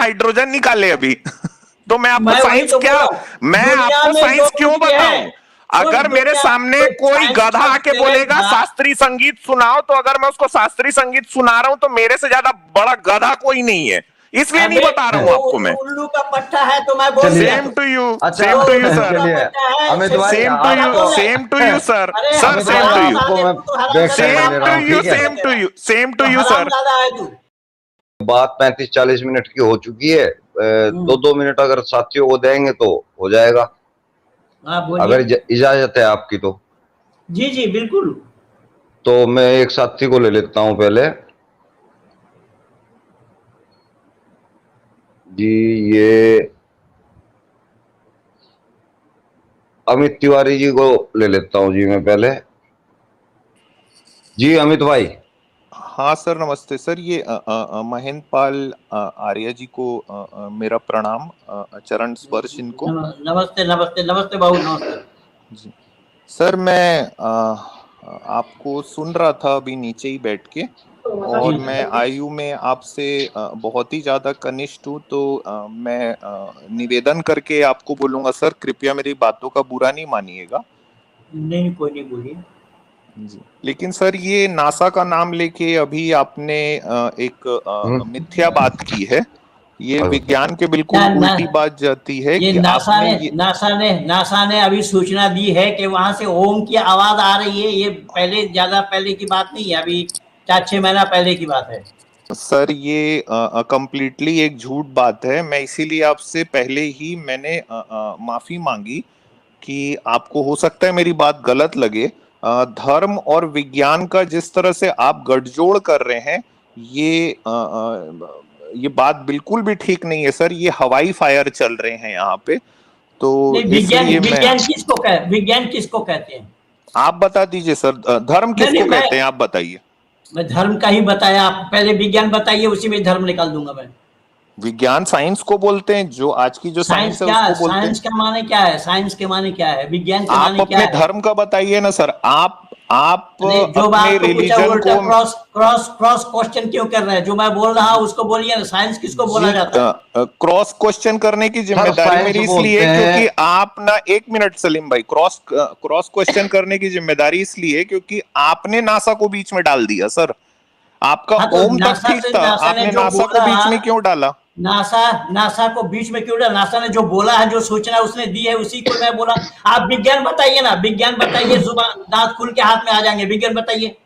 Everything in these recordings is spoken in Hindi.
हाइड्रोजन निकाले अभी। तो मैं आपको साइंस तो क्या, मैं आपको साइंस क्यों बताऊं? अगर मेरे सामने कोई गधा आके बोलेगा शास्त्रीय संगीत सुनाओ, तो अगर मैं उसको शास्त्रीय संगीत सुना रहा हूं तो मेरे से ज्यादा बड़ा गधा कोई नहीं है, इसलिए नहीं बता रहा हूं आपको मैं। उल्लू का पट्टा है तो मैं बोल दिया। सेम टू यू, अच्छा, same to you sir, Amit भाई, same to you, same to you sir, sir same to you, same to you, same to you, same to you sir. बात 35-40 मिनट की हो चुकी है, 2-2 मिनट अगर साथियों को देंगे तो हो जाएगा, अगर इजाजत है आपकी तो। जी जी बिल्कुल। तो मैं एक साथी को ले लेता हूं पहले जी, ये अमित तिवारी जी को ले लेता हूं जी मैं पहले। जी अमित भाई। हाँ सर, नमस्ते सर। ये महेंद्र पाल आर्य जी को मेरा प्रणाम, चरण स्पर्श इनको। नमस्ते नमस्ते नमस्ते बाबू, नमस्ते जी सर। मैं आपको सुन रहा था अभी नीचे ही बैठ के, और मैं आयु में आपसे बहुत ही ज्यादा कनिष्ठ हूँ, तो मैं निवेदन करके आपको बोलूंगा सर, कृपया मेरी बातों का बुरा नहीं मानिएगा। नहीं, कोई नहीं, बोलिए जी। लेकिन सर, ये नासा का नाम लेके अभी आपने एक मिथ्या बात की है। ये विज्ञान के बिल्कुल उल्टी बात जाती है कि नासा ने अभी सूचना दी है कि वहां से ओम की आवाज आ रही है। ये पहले, ज्यादा पहले की बात नहीं है, अभी 4-6 महीना पहले की बात है सर। ये कंप्लीटली एक झूठ बात है। मैं इसीलिए आपसे पहले ही मैंने माफी मांगी कि आपको हो सकता है मेरी बात गलत लगे। धर्म और विज्ञान का जिस तरह से आप गठजोड़ कर रहे हैं, ये बात बिल्कुल भी ठीक नहीं है सर। ये हवाई फायर चल रहे हैं यहाँ पे। तो विज्ञान किसको कहते हैं आप बता दीजिए सर। धर्म किसको कहते हैं आप बताइए। मैं धर्म का ही बताया, आप पहले विज्ञान बताइए, उसी में धर्म निकाल दूंगा मैं। विज्ञान साइंस को बोलते हैं, जो आज की जो साइंस है उसको बोलते हैं। साइंस का माने क्या है? साइंस के माने क्या है? विज्ञान के माने क्या है? आप अपने धर्म का बताइए ना सर। आप जो बात को रिलीजन को क्रॉस क्वेश्चन क्यों कर रहे हैं? जो मैं बोल रहा हूँ उसको बोलिए ना। साइंस किसको बोला जाता है? क्रॉस क्वेश्चन करने की जिम्मेदारी मेरी इसलिए क्योंकि आप ना, एक मिनट सलीम भाई, क्रॉस क्वेश्चन करने की जिम्मेदारी इसलिए क्योंकि आपने नासा को बीच में डाल दिया सर। आपका ओम तक ठीक था, आपने नासा को बीच में क्यों डाला? नासा को बीच में क्यों डाला? नासा ने जो बोला है, जो सूचना उसने दी है, उसी को मैं बोला। आप विज्ञान बताइए ना, विज्ञान बताइए। जुबान, दांत खुल के हाथ में आ जाएंगे। विज्ञान बताइए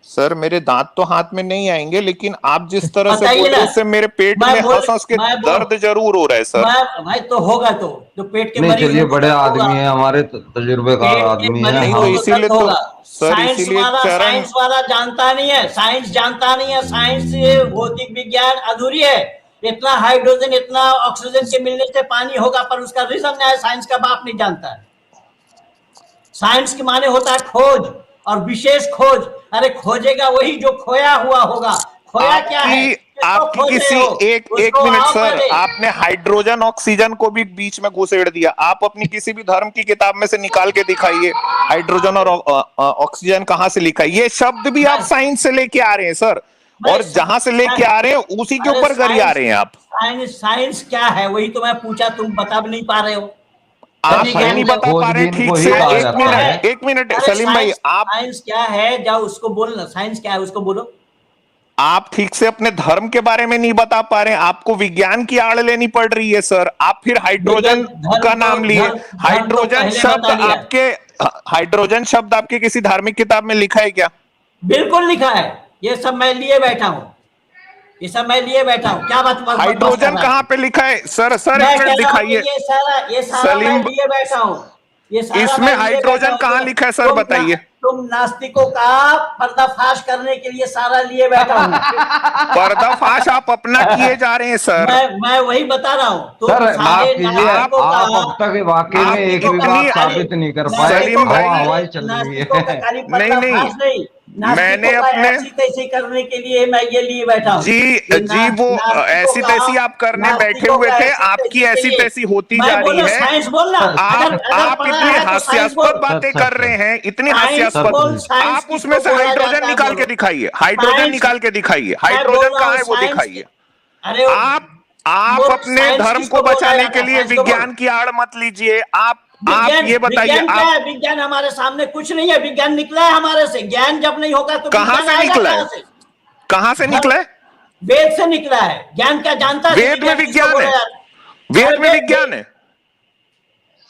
सर। मेरे दांत तो हाथ में नहीं आएंगे, लेकिन आप जिस तरह से बोल रहे हैं उससे मेरे पेट में हंस के दर्द जरूर हो रहा है सर। भाई तो होगा तो पेट के मरीज, चलिए बड़े आदमी हैं हमारे, तजुर्बेकार आदमी हैं। नहीं तो इसीलिए तो सर, इसीलिए साइंस वाला जानता नहीं है, साइंस जानता नहीं है। साइंस से भौतिक विज्ञान अधूरी है। इतना हाइड्रोजन, इतना ऑक्सीजन के मिलने से पानी होगा, पर उसका रीजन है साइंस का बाप नहीं जानता है। साइंस के माने होता है खोज और विशेष खोज। अरे खोजेगा वही जो खोया हुआ होगा। खोया क्या है? आपकी किसी एक मिनट सर, आपने हाइड्रोजन ऑक्सीजन को भी बीच में घुसेड़ दिया। आप अपनी किसी भी धर्म की किताब में से निकाल के दिखाइए, हाइड्रोजन और ऑक्सीजन कहाँ से लिखा है। ये शब्द भी आप साइंस से लेके आ रहे हैं सर, और जहां से लेके आ रहे हैं उसी के ऊपर गरी आ रहे हैं आप। साइंस क्या है वही तो मैं पूछा, तुम बता भी नहीं पा रहे हो। आप नहीं बता पा रहे ठीक से। एक मिनट सलीम भाई, आप साइंस क्या है जाओ उसको बोलना। साइंस क्या है उसको बोलो। आप ठीक से अपने धर्म के बारे में नहीं बता पा रहे हैं, आपको विज्ञान की आड़ लेनी पड़ रही है सर। आप फिर हाइड्रोजन का नाम लिए। हाइड्रोजन शब्द आपके किसी धार्मिक किताब में लिखा है क्या? बिल्कुल लिखा है। ये सब मैं लिए बैठा हूँ, ये सब मैं लिए बैठा हूँ। क्या बात? हाइड्रोजन कहाँ पे लिखा है सर? एक मिनट दिखाइए। ये सारा मैं लिए बैठा हूँ। इसमें हाइड्रोजन कहाँ लिखा है सर, बताइए। तुम नास्तिकों का पर्दाफाश करने के लिए सारा लिए बैठा हूँ। पर्दाफाश आप अपना किए जा रहे हैं सर। मैं वही बता रहा हूँ। तो सर आप अब तक वाकई में एक भी बात साबित नहीं कर पाए। हवाई चल रही है। नहीं, मैंने अपने ऐसी तैसी करने के लिए मैं ये लिए बैठा हूँ। जी वो ऐसी तैसी आप करने बैठे हुए थे, आपकी ऐसी तैसी होती जा रही है। साइंस बोलना। आप इतनी हास्यास्पद बातें कर रहे हैं, इतनी हास्यास्पद। आप उसमें से हाइड्रोजन निकाल के दिखाइए, हाइड्रोजन निकाल के दिखाइए। हाइड्रोजन कहाँ है वो दिखाइए। आप वो अपने साइंस धर्म किसको को बोला बचाने जाता के है? लिए साइंस को बोल। विज्ञान की आड़ मत लीजिए। आप विज्ञान ये बताइए, विज्ञान क्या आप है? विज्ञान हमारे सामने कुछ नहीं है। विज्ञान निकला है हमारे से। ज्ञान जब नहीं होगा तो कहां विज्ञान से आएगा निकला कहां है? से? कहां से निकला है? वेद से निकला है। ज्ञान क्या जानता है? तो वेद में विज्ञान किसको विज्ञान बोला है? जाता है? वेद अरे में विज्ञान है?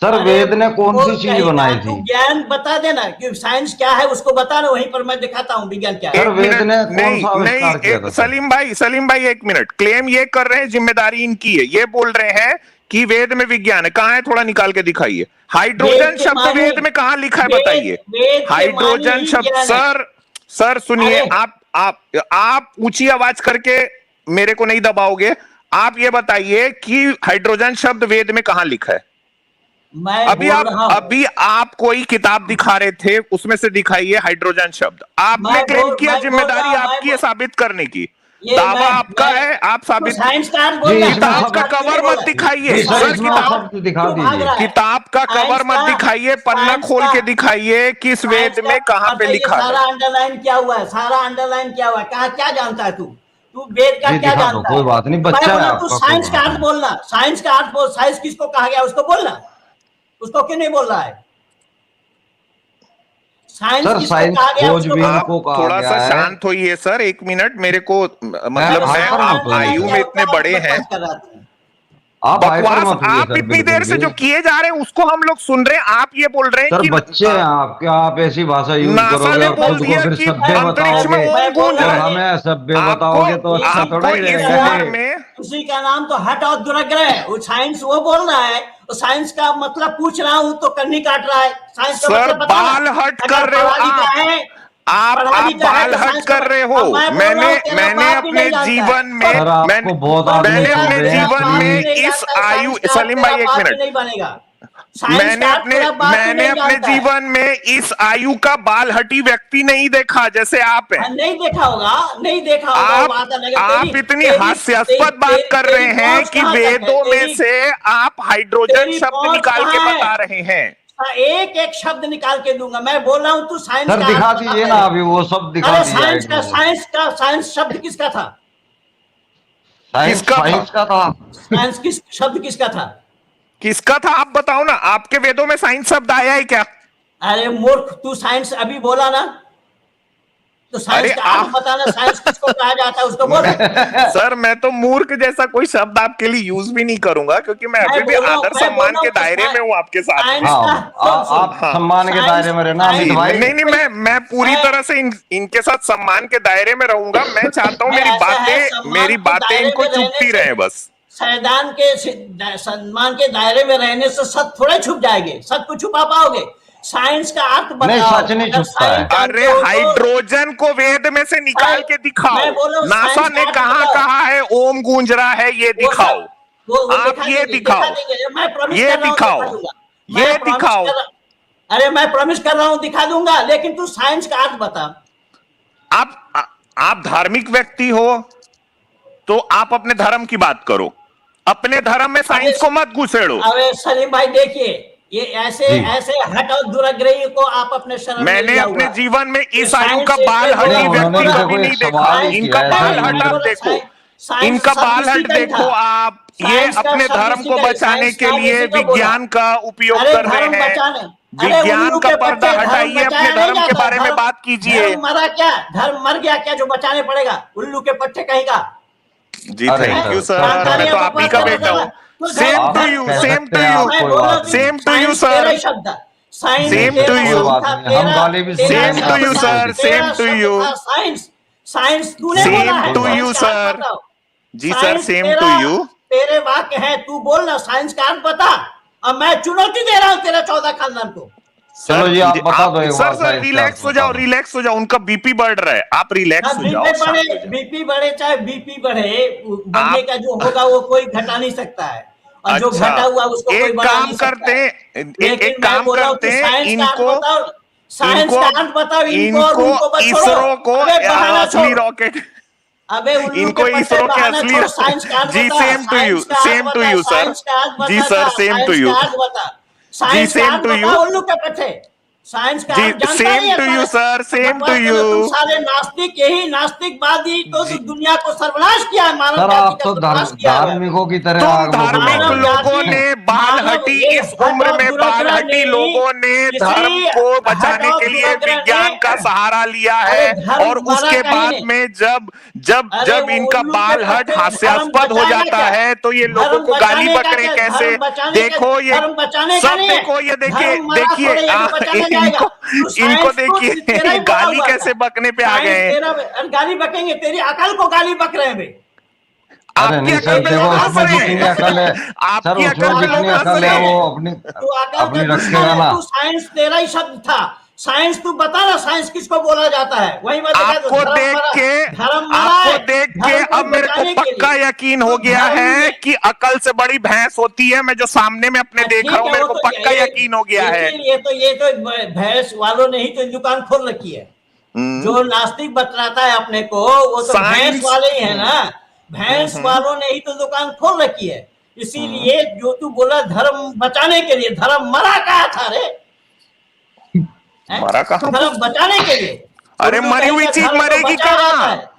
सर अरे वेद ने कौन वो सी चीज कहीं का बनाई तू थी? ज्ञान बता देना कि साइंस क्या है, उसको बता ना, वहीं पर मैं दिखाता हूँ विज्ञान क्या है। सर एक वेद मिनट, ने कौन नहीं सा नहीं, आविष्कार किया था सर? सलीम भाई एक मिनट। क्लेम ये कर रहे हैं, जिम्मेदारी इनकी है। ये बोल रहे हैं कि वेद में विज्ञान है। कहां है? थोड़ा निकाल के दिखाइए। वेद हाइड्रोजन के शब्द मानी वेद में कहां लिखा है? वेद बताइए। वेद के मानी हाइड्रोजन ही शब्द, ज्ञान है। सर सुनिए। अरे आप ऊंची आवाज करके मेरे को नहीं दबाओगे। आप ये बताइए कि हाइड्रोजन शब्द वेद में कहां लिखा है? मैं बोल रहा हूँ, अभी आप कोई किताब दिखा रहे थे, उसमें से दिखाइए हाइड्रोजन शब्द। आपने क्लेम किया, मैं बोल रहा जिम्मेदारी हूँ, आपकी है साबित करने की। ये दावा आपका मैं है, आप तो साबित। साइंस का अर्थ जी बोल रहा है। इसमें किताब साइंस का का अर्थ कवर नहीं मत बोला। दिखाइए जी सर सर। इसमें आप किताब शब्द दिखा क्यों भाग दीजिए। रहा है? किताब का कवर मत दिखाइए, पन्ना साइंस खोल का के दिखाइए किस वेद साइंस में कहां पे बताइए। लिखा है। सारा अंडरलाइन किया हुआ है, सारा अंडरलाइन किया हुआ है। कहा क्या जानता है तू? तू वेद का जी क्या दिखा दो, जानता कोई है? बात नहीं, तो मैं बच्चा है बोला तू आपका, कोई साइंस का बात अर्थ नहीं। बोलना। साइंस का अर्थ बोल। साइंस किसको कहा गया उसको बोलना। उसको क्यों नहीं बोल रहा है? साइंस सर किसको साइंस कहा गया उसको खोजबीन बोलो। आप को कहा थोड़ा गया सा है। शांत होइए सर, एक मिनट। मेरे को मतलब मैं, हाइपर आप मत होइए आयु सर। में इतने बड़े हैं। कर रहा था। आप हाइपर बकवास मत होइए आप सर, इतनी बिल्कुल देर से भी। जो किए जा रहे हैं उसको हम लोग सुन रहे हैं। आप ये बोल रहे हैं सर कि बच्चे हैं आपके, आप ऐसी भाषा यूज नासा करोगे ने और बोल खुद को दिया फिर कि सभ्य अंतरिक्ष में बताओगे ओम गूंज और रहा है। हमें असभ्य आपको बताओगे तो अच्छा थोड़ा आपको ही इस रहेगा उम्र कि में उसी का नाम तो हट और दुर्ग्रह है। वो साइंस वो बोल रहा है। तो साइंस का मतलब पूछ रहा हूँ तो कन्नी काट रहा है। साइंस का सर मतलब बता ना। बाल हट अगर कर रहे हो पढ़ा लिखा है, आप पढ़ा लिखा है बाल तो हट साइंस का कर रहे हो। अब मैं बोल रहा मैंने हूँ तेरा मैंने बाप भी अपने नहीं जानता है। जीवन में सर आपको बहुत आदमी मैंने बोल अपने रहे हैं जीवन बाप भी में नहीं इस जानता है। आयु, साइंस का सलीम तेरा भाई एक बाप भी मिनट। नहीं बनेगा। साइंस का तेरा बाप भी मैंने नहीं अपने जानता है। जीवन में इस आयु का बाल हटी व्यक्ति नहीं देखा जैसे आप हैं। नहीं देखा होगा, नहीं देखा होगा। वो बात अलग है। आप इतनी हास्यास्पद बात कर रहे तेरी हैं पहुंच कि कहाँ तक है? वेदों में से आप हाइड्रोजन तेरी शब्द पहुंच निकाल के कहाँ है? बता रहे हैं। एक एक शब्द निकाल के दूंगा। मैं बोल रहा हूँ तू साइंस सर का दिखा अर्थ बता दीजिए ना, पहले। अभी वो सब दिखा अरे दीजिए हाइड्रोजन। साइंस शब्द किसका था? साइंस किसका था? साइंस का था। साइंस किस शब्द किसका था? किसका था आप बताओ ना। आपके वेदों में साइंस शब्द आया है क्या? अरे मूर्ख, तू साइंस अभी बोला ना, तो अरे साइंस का अर्थ बताना। साइंस किसको कहा जाता है उसको बोल। सर मैं तो मूर्ख जैसा कोई शब्द आपके लिए यूज भी नहीं करूंगा, क्योंकि मैं अभी भी आदर सम्मान के दायरे में हूं आपके साथ में। साइंस हाँ का सुन आप सम्मान के दायरे में रहना अमित भाई। नहीं मैं पूरी तरह से इनके साथ सम्मान के दायरे में रहूंगा। मैं चाहता हूं मेरी बातें इनको चुभती रहे बस। संविधान के सम्मान के दायरे में रहने से सच थोड़े छुप जाएंगे। सच को छुपा पाओगे? साइंस का अर्थ बताओ। नहीं, सच नहीं छुपता है। अरे हाइड्रोजन को वेद में से निकाल के दिखाओ। नासा ने कहा है ओम गूंज रहा है, ये दिखाओ। आप ये दिखाओ, ये दिखाओ, ये दिखाओ। अरे मैं प्रॉमिस कर रहा हूँ दिखा दूंगा, लेकिन तू साइंस का अर्थ बता। आप धार्मिक व्यक्ति हो तो आप अपने धर्म की बात करो। अपने धर्म में साइंस को मत घुसेड़ो। अरे सलीम भाई देखिए, ये ऐसे हट और दुर्ग्रही को आप अपने शरण में मैंने अपने जीवन में इस आयु का बाल साइंस हटी से व्यक्ति देखो, कभी नहीं एक देखा। सवाल ही इनका किया है, बाल सर, हट आप मैंने। देखो, इनका बाल हट देखो आप। ये अपने धर्म को बचाने के लिए विज्ञान का उपयोग कर रहे हैं। विज्ञान का पर्दा हटाइए, अपने धर्म के बारे में बात कीजिए। मरा क्या? धर्म मर गया क्या जो बचाने पड़ेगा? उल्लू के पट्टे कहीं का। जी थैंक यू सर, मैं तो आप ही का बेटा हूँ। Same to you, same to you, same to you sir, same to you, same to you sir, same to you, science same to you sir. जी सर, सेम टू यू। तेरे वाक्य है, तू बोलना साइंस का अर्थ बता। अब मैं चुनौती दे रहा हूँ तेरे 14 खानदान को। चलो जी आप बता दो एक बार। सर रिलैक्स हो जाओ, रिलैक्स हो जाओ। उनका बीपी बढ़ रहा है, आप रिलैक्स हो जाओ। बीपी बढ़े चाहे बीपी बढ़े, बनने का जो होगा वो कोई घटा नहीं सकता है। और जो घटा हुआ उसको कोई बढ़ा नहीं सकता है। एक काम करते हैं, इनको साइंस का अर्थ बताओ। इनको इसरो को असली रॉकेट, अबे इनको इसरो के असली। जी same to you, same to you sir. जी सर, सेम टू यू। जी सेम टू यू। उल्लू के पट्टे साइंस का जी, आप जानता same नहीं है to you, सारे- sir, same बकवास to करो, you. तुम सारे नास्तिक, यही नास्तिकवादी तो दुनिया को सर्वनाश किया है, मानव सर जाति आप का तो सर्वनाश किया है। धार्मिकों की तरह तुम आग में धार्मिक बोल रहे लोगों जाति- ने बाल मानव हटी, ये इस हट उम्र और में बाल दुराग्रह हटी नहीं, लोगो ने किसी धर्म को बचाने हट और के लिए दुराग्रह विज्ञान ने- का सहारा लिया अरे है। धर्म और मरा उसके कहीं बाद नहीं। में जब जब अरे जब वो इनका उल्लू के बाल हट पत्ते, हास्यास्पद धर्म हो बचाने जाता का- है तो ये लोगों धर्म को गाली बचाने का बकरे क्या? कैसे। धर्म बचाने का- देखो ये धर्म बचाने का सब नहीं है। देखो, ये देखिए धर्म मरा देखिए थोड़े, ये तो बचाने जाएगा। इनको तू इनको साइंस तो तेरा देखिए ही बोला गाली हुआ था। कैसे बकने पे आ साइंस गए हैं। तेरा गाली बकेंगे, तेरी अकल को गाली बक रहे हैं बे। अरे आपकी नहीं अकल सर, पे देखो लोग हंस उसमें रहे जितनी हैं। अकल है सर, आपकी उसमें अकल पे लोग जितनी हंस अकल रहे है हैं। वो अपनी तू अकल का रखेगा दुश्मन ना। है, तू साइंस तेरा ही शब्द था। साइंस तू बता ना, साइंस किसको बोला जाता है? वही मैं देखा तो आपको धर्म देख मरा- के धर्म मरा आपको है। देख के धर्म अब मेरे को बचाने के पक्का लिए। यकीन हो तो गया धर्म है में- कि अकल से बड़ी भैंस होती है। मैं जो सामने में अपने देख ठीक रहा हूं है, मेरे वो को तो पक्का यकीन हो गया है। ये तो भैंस वालों ने ही तो दुकान खोल रखी है। जो नास्तिक बतलाता है अपने को, वो तो भैंस साइंस- वाले ही है ना। भैंस वालों ने ही तो दुकान खोल रखी है। इसीलिए जो तू बोला धर्म बचाने के लिए, धर्म मरा कहा था रे? हैं? मरा कहाँ? धर्म बचाने के लिए। अरे उल्लू मरी कहीं हुई का चीज धर्म तो मरेगी बचाया कहाँ? जाता है।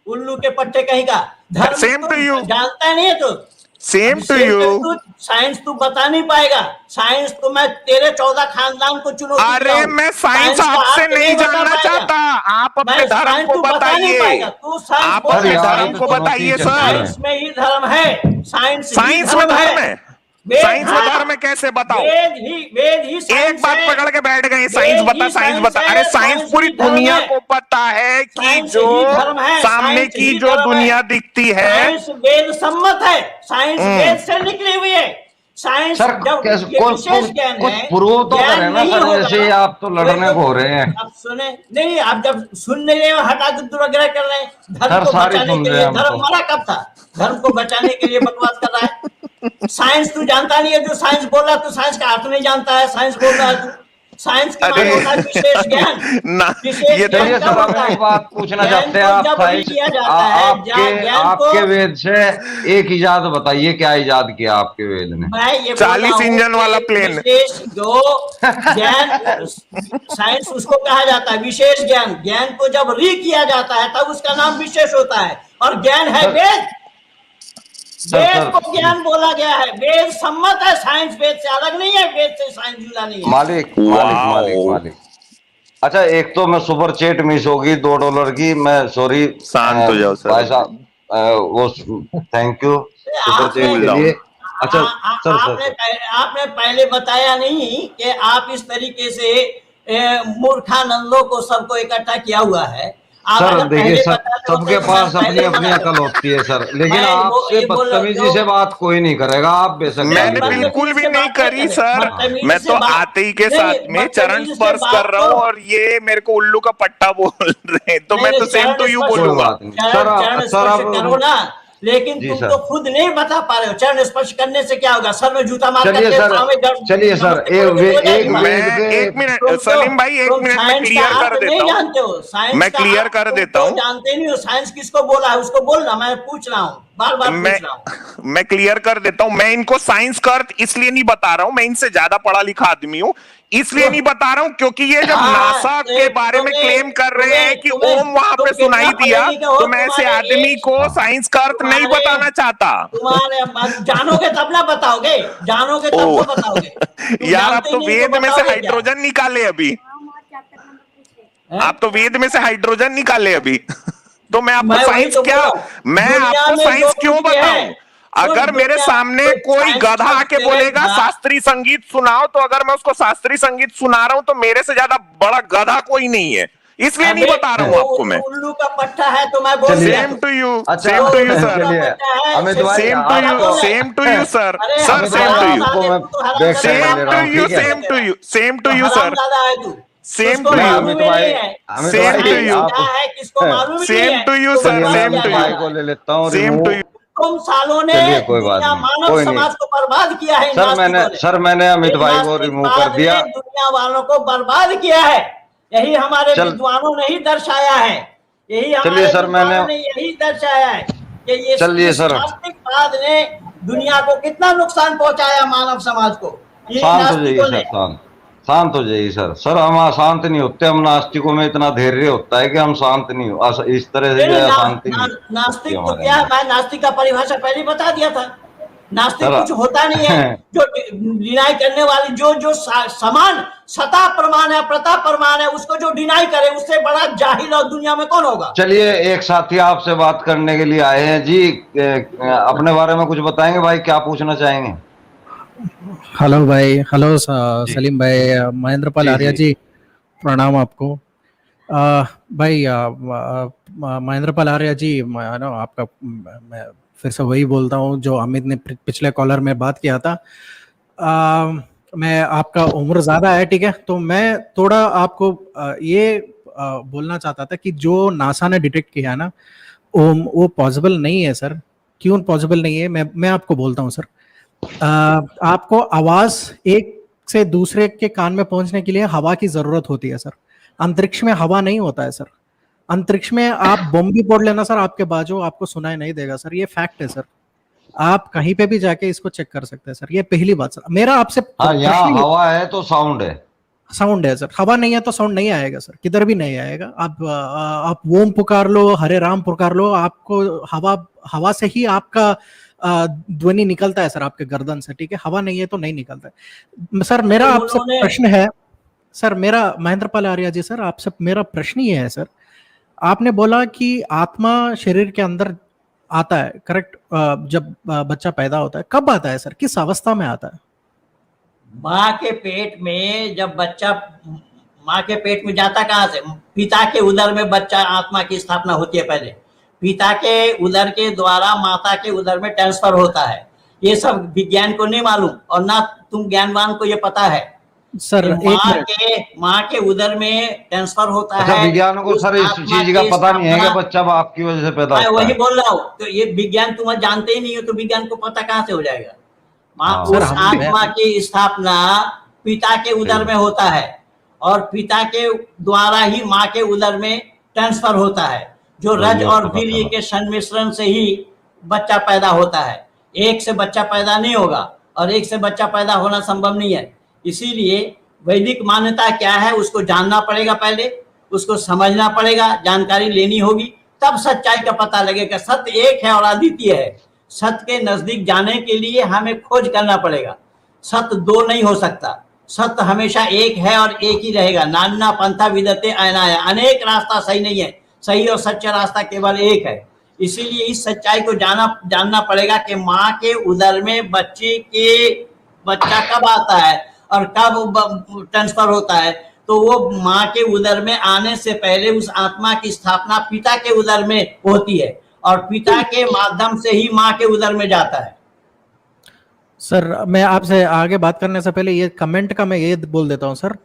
उल्लू के पट्टे कहीं का धर्म Same to you. जानता नहीं है तू। Same to Same you. तू साइंस तू बता नहीं पाएगा। साइंस तो मैं तेरे 14 खानदान को चुनौती अरे दिया हूं। मैं साइंस का आपसे अर्थ नहीं बता जानना पाएगा। चाहता। आप अपने मैं धर्म साइंस को तू बता नहीं बताइए। पाएगा। तू साइंस आप बोल अपने रहा है, धर्म साइंस को बोल- बताइए सर। साइंस में ही धर्म है। साइंस में धर्म है। साइंस में धर्म है, कैसे बताओ? वेद ही एक साइंस बात है। पकड़ के बैठ गए, साइंस वेद बता, ही साइंस बता। है, अरे साइंस पूरी ही धर्म दुनिया है। को पता है कि साइंस जो ही धर्म है, सामने साइंस की ही जो धर्म है। दुनिया दिखती है साइंस वेद सम्मत है। साइंस वेद से निकली हुई है। साइंस सर जब कैसे ये कुछ विशेष ज्ञान कुछ है, प्रूव तो ज्ञान करें ना नहीं सर, होगा। ऐसे ही आप तो लड़ने को हो रहे हैं। आप सुने नहीं, आप जब सुन नहीं रहे हो, हटा के दुराग्रह कर रहे हैं। धर्म सर, को सारी बचाने सुन के रहे लिए। हैं हम धर्म तो। मरा कब था? धर्म को बचाने के लिए बकवास कर रहा है। साइंस तू जानता नहीं है। जो साइंस बोल रहा है, तू साइंस का अर्थ नहीं जानता है। साइंस बोल रहा है तू। साइंस के माने होता है विशेष ज्ञान। ना विशेष ये तो चलिए ज्ञान सर, कब हम होता है? एक बात पूछना ज्ञान चाहते हैं। को आप जब साइंस किया जाता है, ज्ञान को आपके वेद से एक इजाद बताइए, क्या इजाद किया आपके वेद ने? मैं ये 40 इंजन वाला प्लेन। विशेष जो ज्ञान, साइंस उसको कहा जाता है विशेष ज्ञान। ज्ञान को जब किया जाता है तब उसका नाम विशेष होता है। और ज्ञान है वेद। वेद को ज्ञान बोला गया है। वेद सम्मत है। साइंस वेद से अलग नहीं है। वेद से साइंस जुड़ा नहीं है। मालिक मालिक मालिक मालिक। अच्छा, एक तो मैं सुपर चैट मिस होगी $2 की, मैं सॉरी। शांत हो जाओ सर। भाई साहब, वो थैंक यू सुपर चैट के लिए। अच्छा सर, आपने पहले बताया नहीं कि आप इस तरीके से मूर्खानंदों को सबको इकट्ठा किया हुआ है। सर देखिए सर, सबके पास अपनी अपनी अकल होती है सर, लेकिन आपसे बदतमीजी से बात कोई नहीं करेगा। आप बेशक मैंने बिल्कुल भी नहीं करी सर। मैं तो आते ही के साथ में चरण स्पर्श कर रहा हूँ और ये मेरे को उल्लू का पट्टा बोल रहे हैं, तो मैं तो सेम टू यू बोलूंगा। सर आप करो ना, लेकिन तुम तो खुद नहीं बता पा रहे हो। चरण स्पर्श करने से क्या होगा? सर में जूता मार। चलिए सर, एक मिनट सलीम भाई, एक मिनट मैं क्लियर कर देता हूँ। जानते हो साइंस? मैं क्लियर कर देता हूँ। जानते नहीं हो साइंस किसको बोला है, उसको बोलना। मैं पूछ रहा हूँ, बार बार पूछ रहा हूँ। मैं क्लियर कर देता हूँ। मैं इनको साइंस का अर्थ इसलिए नहीं बता रहा हूँ, मैं इनसे ज्यादा पढ़ा लिखा आदमी हूँ, इसलिए नहीं बता रहा हूँ क्योंकि ये जब नासा के बारे में क्लेम कर रहे हैं कि ओम वहां पे सुनाई दिया, तो मैं ऐसे आदमी को साइंस का अर्थ नहीं बताना चाहता। तुम्हारे जानोगे तब ना बताओगे, जानोगे तब तो बताओगे। यार आप तो वेद में से हाइड्रोजन निकाले अभी, आप तो वेद में से हाइड्रोजन निकाले अभी। तो मैं आपको साइंस क्या, मैं आपको साइंस क्यों बताऊं? अगर मेरे सामने कोई गधा आके बोलेगा शास्त्रीय संगीत सुनाओ, तो अगर मैं उसको शास्त्रीय संगीत सुना रहा हूं तो मेरे से ज्यादा बड़ा गधा कोई नहीं है, इसलिए नहीं बता रहा हूं आपको मैं। उल्लू का पट्टा है तो मैं बोल दिया। सेम टू यू, अच्छा, same to you sir, Amit भाई, same to you, same to you sir, sir same to you, same to you, same to you, same to you sir, same to you, Amit भाई, सेम टू यू, किसको मालूम ही नहीं है। Same to you sir, same to भाई यू, को ले लेता हूँ। Same to you. तुम सालों ने कोई बात नहीं, मानव कोई समाज नहीं। को बर्बाद किया है। सर मैंने अमित भाई को रिमूव कर दिया। दुनिया वालों को बर्बाद किया है। यही हमारे विद्वानों ने ही दर्शाया है। यही हमारे विद्वानों ने यही दर्शाया है कि ये नास्तिकवाद ने दुनिया को कितना नुकसान पहुंचाया, मानव समाज को। शांत हो जाइए सर, शांत। शांत हो जाइए सर। सर हम अशांत नहीं होते, हम नास्तिकों में इतना धैर्य होता है कि हम शांत नहीं हो, इस तरह से जो है अशांति नहीं होती नास्तिक तो हमारे क्या, अंदर। मैं नास्तिक का परिभाषा पहले ही बता दिया था। नास्तिक कुछ होता नहीं है सर जो डिनाई करने वाली, जो समान सता प्रमाण है, प्रता प्रमाण है, उसको जो डिनाई करे उससे बड़ा जाहिल और दुनिया में कौन होगा। चलिए, एक साथी आपसे बात करने के लिए आए हैं जी, अपने बारे में कुछ बताएंगे भाई, क्या पूछना चाहेंगे? हेलो भाई, हेलो जी सलीम भाई, महेंद्र पाल जी आर्या जी जी, प्रणाम आपको। भाई महेंद्र पाल आर्या जी, नो आपका मैं फिर से वही बोलता हूँ जो अमित ने पिछले कॉलर में बात किया था। मैं आपका उम्र ज़्यादा है, ठीक है, तो मैं थोड़ा आपको ये बोलना चाहता था कि जो नासा ने डिटेक्ट किया है ना, वो पॉसिबल नहीं है सर। क्यों पॉसिबल नहीं है, मैं आपको बोलता हूँ सर। आपको आवाज एक से दूसरे के कान में पहुंचने के लिए हवा की जरूरत होती है सर। अंतरिक्ष में हवा नहीं होता है सर। अंतरिक्ष में आप बम भी फोड़ लेना सर, आपके बाजू आपको सुनाई नहीं देगा सर। ये फैक्ट है सर। आप कहीं पे भी जाके इसको चेक कर सकते हैं सर। ये पहली बात सर। मेरा आपसे हाँ, यहाँ प्रश्न, हवा है तो साउंड है। साउंड है सर। हवा नहीं है तो साउंड नहीं आएगा सर, किधर भी नहीं आएगा। आप ओम पुकार लो, हरे राम पुकार लो, आपको हवा से ही आपका ध्वनि निकलता है सर, आपके गर्दन से, ठीक है। हवा नहीं है तो नहीं निकलता है सर। मेरा आपसे प्रश्न है सर, मेरा महेंद्र पाल आर्या जी सर, आपसे मेरा प्रश्न ये है सर। आपने बोला कि आत्मा शरीर के अंदर आता है, करेक्ट? जब बच्चा पैदा होता है, कब आता है सर, किस अवस्था में आता है? माँ के पेट में जब बच्चा, माँ के पेट में जाता कहाँ से? पिता के उदर में बच्चा आत्मा की स्थापना होती है। पहले पिता के उदर के द्वारा माता के उदर में ट्रांसफर होता है। ये सब विज्ञान को नहीं मालूम, और ना तुम ज्ञानवान को ये पता है सर। माँ के उदर में ट्रांसफर होता अच्छा, है। विज्ञान को सर इस चीज का पता नहीं है कि बच्चा बाप की वजह से पैदा मैं होता वही है? बोल रहा हूँ, तो ये विज्ञान तुम जानते ही नहीं हो, तो विज्ञान को पता कहाँ से हो जाएगा? माँ, हाँ। उस आत्मा की स्थापना पिता के उदर में होता है, और पिता के द्वारा ही माँ के उदर में ट्रांसफर होता है। जो रज और वीर्य के संमिश्रण से ही बच्चा पैदा होता है। एक से बच्चा पैदा नहीं होगा, और एक से बच्चा पैदा होना संभव नहीं है। इसीलिए वैदिक मान्यता क्या है उसको जानना पड़ेगा, पहले उसको समझना पड़ेगा, जानकारी लेनी होगी, तब सच्चाई का पता लगेगा। सत्य एक है और अद्वितीय है। सत्य के नजदीक जाने के लिए हमें खोज करना पड़ेगा। सत्य दो नहीं हो सकता, सत्य हमेशा एक है और एक ही रहेगा। नाना पंथा विदते अनाया, अनेक रास्ता सही नहीं है, सही और सच्चा रास्ता केवल एक है। इसीलिए इस सच्चाई को जानना पड़ेगा कि माँ के उदर में बच्चा कब आता है और कब ट्रांसफर होता है। तो वो माँ के उदर में आने से पहले उस आत्मा की स्थापना पिता के उदर में होती है, और पिता के माध्यम से ही माँ के उदर में जाता है। सर, मैं आपसे आगे बात करने से पहले ये कमेंट का मैं ये बोल देता हूँ सर।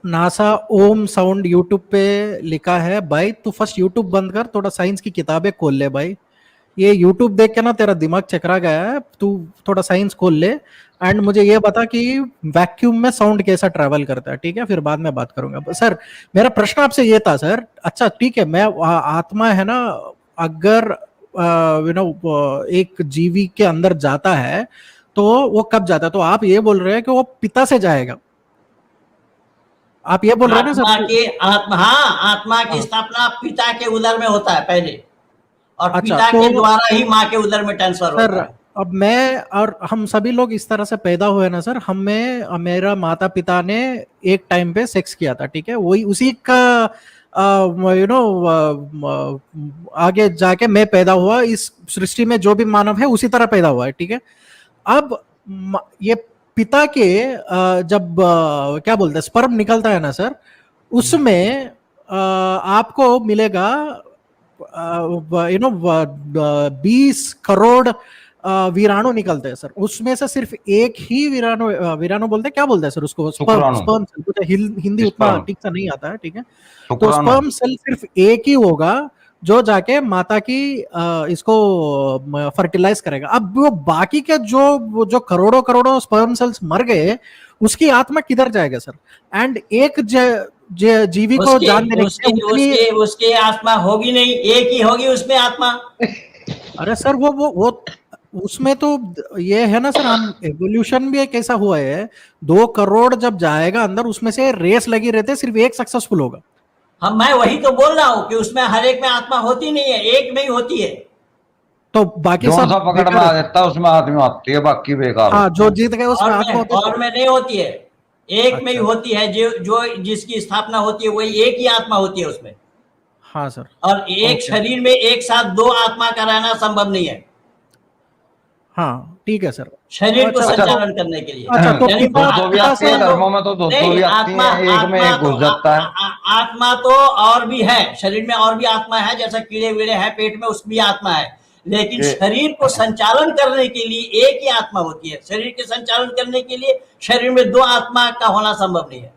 नासा ओम साउंड यूट्यूब पे लिखा है। भाई तू फर्स्ट यूट्यूब बंद कर, थोड़ा साइंस की किताबें खोल ले भाई। ये यूट्यूब देख के ना तेरा दिमाग चकरा गया है, तू थोड़ा साइंस खोल ले। एंड मुझे ये बता कि वैक्यूम में साउंड कैसा ट्रैवल करता है, ठीक है? फिर बाद में बात करूंगा सर। मेरा प्रश्न आपसे ये था सर। अच्छा ठीक है, मैं आत्मा है ना, अगर एक जीवी के अंदर जाता है तो वो कब जाता है? तो आप ये बोल रहे हैं कि वो पिता से जाएगा, आप ये बोल रहे हैं ना सर? आत्मा की स्थापना पिता के उदर में होता है पहले, और अच्छा, पिता के द्वारा ही माँ के उदर में ट्रांसफर होता है। अब मैं और हम सभी लोग इस तरह से पैदा हुए ना सर। मेरा माता पिता ने एक टाइम पे सेक्स किया था, ठीक है? वही उसी का आगे जाके मैं पैदा हुआ। इस सृष्टि में जो भी मानव है उसी तरह पैदा हुआ है, ठीक है? अब ये पिता के जब क्या बोलते हैं, स्पर्म निकलता है ना सर, उसमें आपको मिलेगा 20 करोड़ वीराणु निकलते हैं सर। उसमें से सिर्फ एक ही वीराणु बोलते हैं, क्या बोलते हैं सर उसको? Sperm cell. हिंदी उतना ठीक से नहीं आता है, ठीक है? तो स्पर्म सेल सिर्फ एक ही होगा जो जाके माता की इसको फर्टिलाइज करेगा। अब वो बाकी के जो करोड़ों स्पर्म सेल्स मर गए, उसकी आत्मा किधर जाएगा सर? एंड एक जीवी को जान देने उसकी आत्मा होगी नहीं, एक ही होगी उसमें आत्मा। अरे सर वो उसमें तो ये है ना सर, हम एवोल्यूशन भी एक ऐसा हुआ है, 2 करोड़ जब जाएगा अंदर, उसमें से रेस लगी रहते हैं, सिर्फ एक सक्सेसफुल होगा। हम, मैं वही तो बोल रहा हूँ कि उसमें हर एक में आत्मा होती नहीं है, एक में ही होती है। तो बाकी जो सब सा पकड़ में आ जाता है उसमें आत्मा आती है, बाकी बेकार। हाँ, जो जीत गए उसमें आत्मा होती है। और में नहीं होती है, एक में ही अच्छा। होती है। जो जिसकी स्थापना होती है वही एक ही आत्मा होती है उसमें। हाँ सर। और एक शरीर में एक साथ 2 आत्मा का रहना संभव नहीं है। हाँ ठीक है सर। शरीर को अच्छा, संचालन करने के लिए। अच्छा, तो यानी दो भी आती है धर्मों में, तो दो भी आती है, एक में एक घुस जाता है। आत्मा तो और भी है, शरीर में और भी आत्मा है, जैसा कीड़े वीड़े हैं पेट में, उसमें भी आत्मा है। लेकिन शरीर को संचालन करने के लिए एक ही आत्मा होती है। शरीर के संचालन करने के लिए शरीर में 2 आत्मा का होना संभव नहीं है।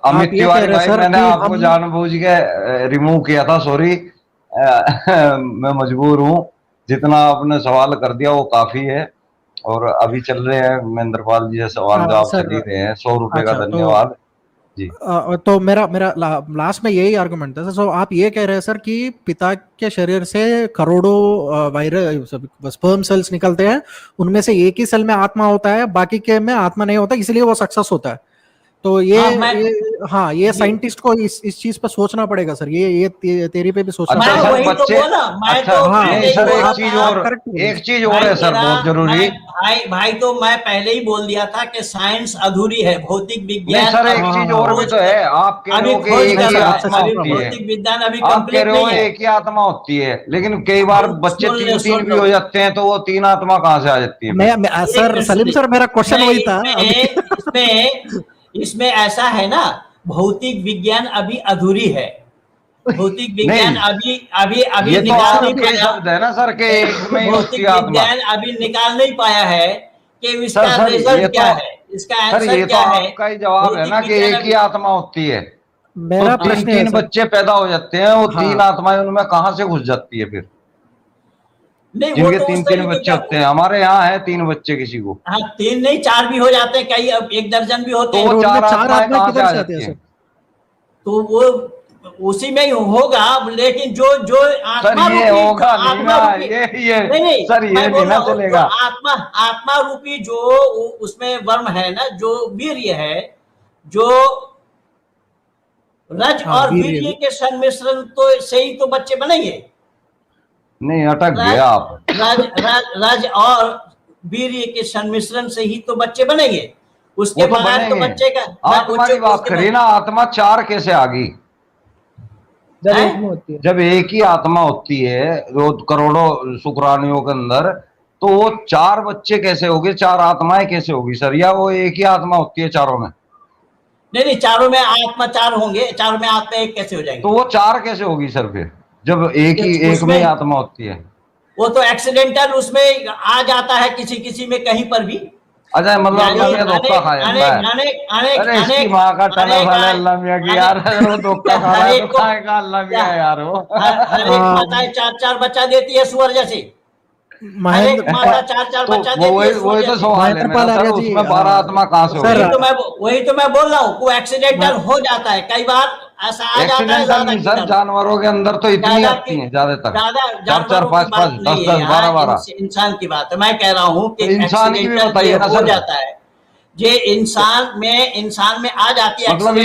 अमित तिवारी भाई, मैंने आपको जानबूझ के रिमूव किया था, सॉरी। मैं मजबूर हूँ, जितना आपने सवाल कर दिया वो काफी है। और अभी चल रहे हैं महेंद्रपाल जी से सवाल जवाब चल ही रहे हैं। 100 रुपए का धन्यवाद जी। तो मेरा लास्ट में यही आर्गुमेंट था। सो आप ये कह रहे हैं सर कि पिता के शरीर से करोड़ों वायरस स्पर्म सेल्स निकलते हैं, उनमें से एक ही सेल में आत्मा होता है, बाकी के में आत्मा नहीं होता, इसलिए वो सक्सेस होता है। तो ये साइंटिस्ट को इस चीज पर सोचना पड़ेगा सर। ये तेरी पे भी सोचना अच्छा, पड़ेगा। वही तो बोला मैं। अच्छा, तो हाँ, सर पहले एक चीज और है सर, बहुत जरूरी। भाई तो मैं पहले ही बोल दिया था कि साइंस अधूरी है, भौतिक विज्ञान। सर एक चीज और भी तो है, आप कह रहे हो कि एक ही आत्मा होती है, भौतिक विज्ञान अभी आप कह कंप्लीट रहे हो नहीं है। एक ही आत्मा होती है, लेकिन कई बार बच्चे तीन भी हो जाते हैं, तो वो 3 आत्मा कहाँ से आ जाती है? सर सलीम सर, मेरा क्वेश्चन वही था। इसमें ऐसा है ना, भौतिक विज्ञान अभी अधूरी है। भौतिक विज्ञान अभी ये तो निकाल नहीं आपके पाया। शब्द है ना सर के एक में ही होती भौतिक है आत्मा। विज्ञान अभी निकाल नहीं पाया है कि इसका सर रिजल्ट क्या है, इसका आंसर क्या है। आपका ही जवाब है ना कि एक ही आत्मा होती है। मेरा तो प्रश्न तीन बच्चे पैदा हो जाते हैं, वो 3 आत्माएं उनमें कहाँ से घुस जाती है फिर? नहीं, जिनके वो तो 3 बच्चे होते हैं, हमारे यहाँ है 3 बच्चे किसी को। हाँ, 3 नहीं 4 भी हो जाते हैं, कई अब 1 दर्जन भी होते हैं। तो वो 4 आत्माएं कहाँ से आ जाती है? तो वो उसी में ही होगा। लेकिन जो आत्मा सर ये होगा नहीं ना, नहीं, सर ये नहीं ना चलेगा। आत्मा रूपी जो उसमें वर्म है ना, जो वीर्य है, जो रज और वीर्य के संमिश्रण तो से ही तो बच्चे बनेंगे। नहीं, अटक गया आप। रज और वीर्य के संमिश्रण से ही तो बच्चे बनेंगे। उसके बाद तो बच्चे का आप तुम्हारी बात करिए ना, आत्मा 4 कैसे आ गई? जब एक ही आत्मा होती है रोज करोड़ों शुक्राणुओं के अंदर, तो वो 4 बच्चे कैसे होंगे, 4 आत्माएं कैसे होगी सर? या वो एक ही आत्मा होती है चारों में? नहीं, चारों में आत्मा 4 होंगे, चारों में आत्मा एक कैसे हो जाएंगे? तो वो 4 कैसे होगी सर फिर, जब एक में ही आत्मा होती है? वो तो एक्सीडेंटल उसमें आ जाता है, किसी में कहीं पर भी। अच्छा, मतलब अल्लाह मियां धोखा खाया है। अरे इसकी माँ का टना वाला अल्लाह मियां की यार, वो धोखा खा रहा है तो खाएगा अल्लाह मियां यार। वो हर एक माताएं 4 बच्चा देती है सुअर जैसी। हर एक माता 4 बच्चा देती है। वही तो सवाल है मेरा सर, उसमें 12 आत्मा कहाँ से होगी? वही तो मैं बोल रहा हूँ, वो एक्सीडेंटल हो जाता है, कई बार ऐसा आ जाता है। सर जानवरों के अंदर तो इतनी आती है ज्यादातर, 4, 5, 10, 12। इंसान की बात है, मैं कह रहा हूँ कि इंसान की भी बताइए ना हो सर। जाता है, ये इंसान में आ जाती है। मतलब